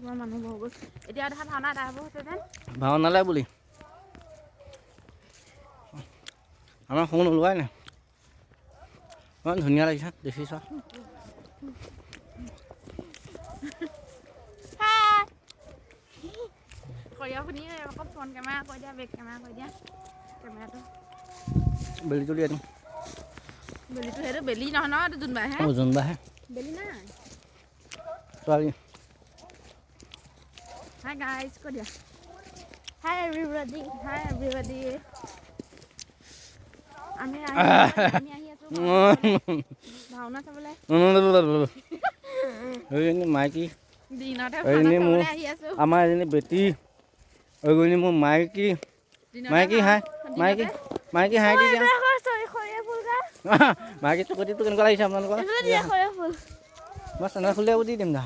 তোমাৰ মানুহ বহু গ'ল এতিয়া দেখা ভাওনা এটা হ'ব হৈছে যেন ভাওনালৈ বুলি আমাৰ ফোন ওলোৱাই নাই ইমান ধুনীয়া লাগিছে দেখিছ সৰিয়হ শুনি আকৌ ফ্ৰণ্ট কেমেৰা কৈ দিয়া বেক কেমেৰা কৈ দিয়া কেমেৰাটো বেলিটো দিয়া দিম বেলিটো সেইটো বেলি নহয় ন এইটো জোনবাইহে জোনবাইহে বেলি নাই ছোৱালী Hi guys, কৈ দিয়া Hi everybody, hi everybody আমি আহি আছো ভাওনা চাবলৈ এইজনী মাইকী দিনতে ভাওনা চাবলৈ আহি আছো আমাৰ এজনী বেটি এইজনী মোৰ মাইকী মাইকী হাই মাইকী মাইকী হাই দি যাওঁ মাইকী চুকতিটো কেনেকুৱা লাগিছে আপোনালোকৰ মই চেনেল খুলিলে দি দিম দা